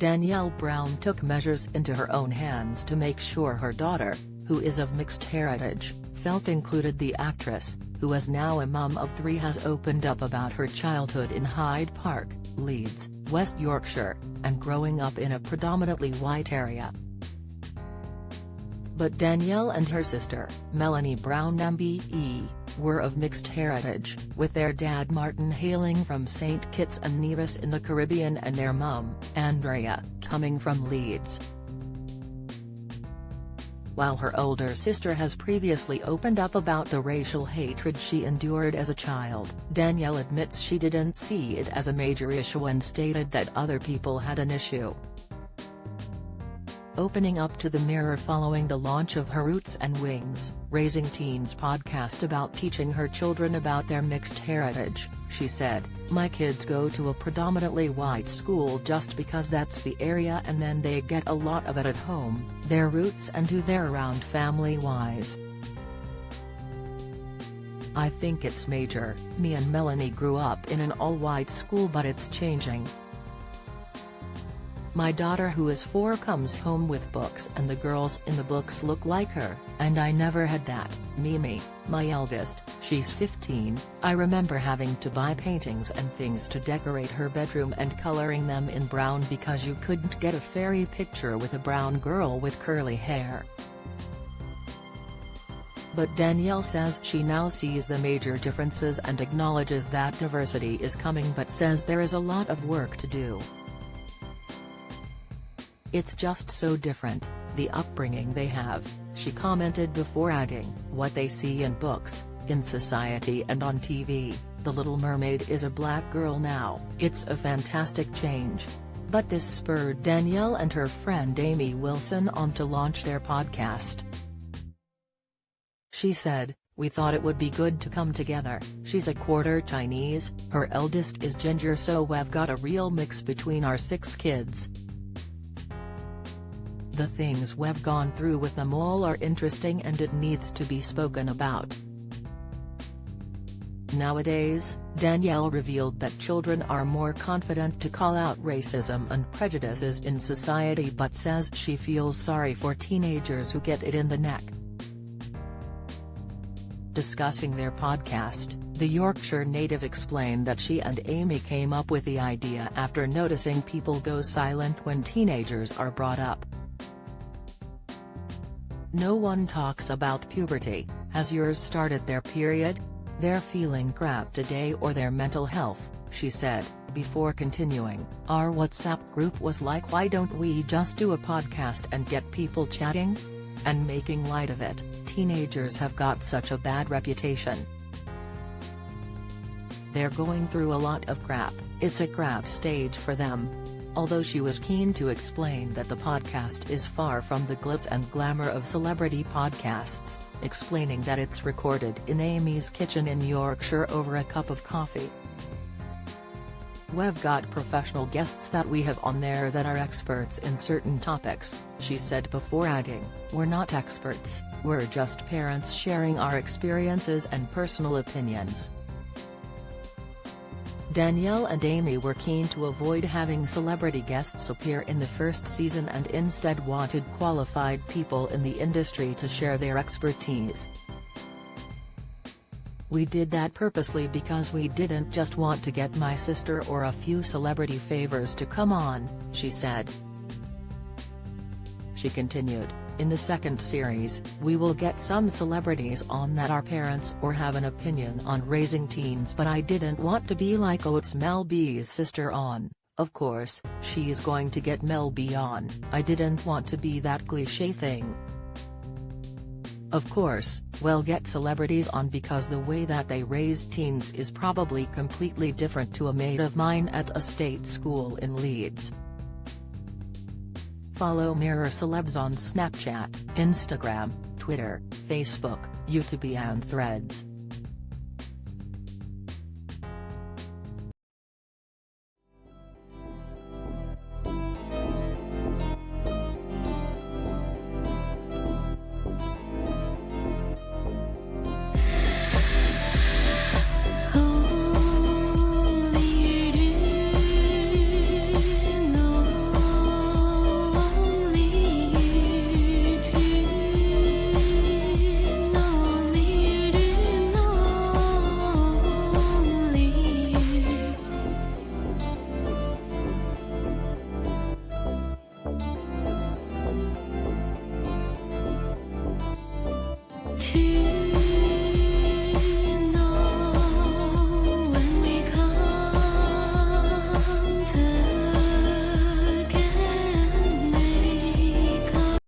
Danielle Brown took measures into her own hands to make sure her daughter, who is of mixed heritage, felt included. The actress, who is now a mum of 3, has opened up about her childhood in Hyde Park, Leeds, West Yorkshire, and growing up in a predominantly white area. But Danielle and her sister, Melanie Brown MBE, were of mixed heritage, with their dad Martin hailing from St Kitts and Nevis in the Caribbean and their mum, Andrea, coming from Leeds. While her older sister has previously opened up about the racial hatred she endured as a child, Danielle admits she didn't see it as a major issue and stated that other people had an issue. Opening up to the Mirror following the launch of her Roots and Wings, Raising Teens podcast about teaching her children about their mixed heritage, she said, "My kids go to a predominantly white school just because that's the area, and then they get a lot of it at home, their roots and who they're around family-wise. I think it's major. Me and Melanie grew up in an all-white school, but it's changing. My daughter, who is 4, comes home with books and the girls in the books look like her, and I never had that. Mimi, my eldest, she's 15, I remember having to buy paintings and things to decorate her bedroom and coloring them in brown because you couldn't get a fairy picture with a brown girl with curly hair." But Danielle says she now sees the major differences and acknowledges that diversity is coming, but says there is a lot of work to do. "It's just so different, the upbringing they have," she commented, before adding, "What they see in books, in society and on TV, The Little Mermaid is a black girl now. It's a fantastic change." But this spurred Danielle and her friend Amy Wilson on to launch their podcast. She said, "We thought it would be good to come together. She's a quarter Chinese, her eldest is ginger, so we've got a real mix between our 6 kids. The things we've gone through with them all are interesting and it needs to be spoken about." Nowadays, Danielle revealed that children are more confident to call out racism and prejudices in society, but says she feels sorry for teenagers who get it in the neck. Discussing their podcast, the Yorkshire native explained that she and Amy came up with the idea after noticing people go silent when teenagers are brought up. "No one talks about puberty. Has yours started their period? They're feeling crap today, or their mental health," she said, before continuing, "Our WhatsApp group was like, why don't we just do a podcast and get people chatting? And making light of it. Teenagers have got such a bad reputation. They're going through a lot of crap, it's a crap stage for them." Although she was keen to explain that the podcast is far from the glitz and glamour of celebrity podcasts, explaining that it's recorded in Amy's kitchen in Yorkshire over a cup of coffee. "We've got professional guests that we have on there that are experts in certain topics," she said, before adding, "We're not experts, we're just parents sharing our experiences and personal opinions." Danielle and Amy were keen to avoid having celebrity guests appear in the first season and instead wanted qualified people in the industry to share their expertise. "We did that purposely because we didn't just want to get my sister or a few celebrity favors to come on," she said. She continued, "In the second series, we will get some celebrities on that are parents or have an opinion on raising teens, but I didn't want to be like, oh, it's Mel B's sister on. Of course, she's going to get Mel B on. I didn't want to be that cliché thing. Of course, we'll get celebrities on because the way that they raise teens is probably completely different to a mate of mine at a state school in Leeds." Follow Mirror Celebs on Snapchat, Instagram, Twitter, Facebook, YouTube and Threads.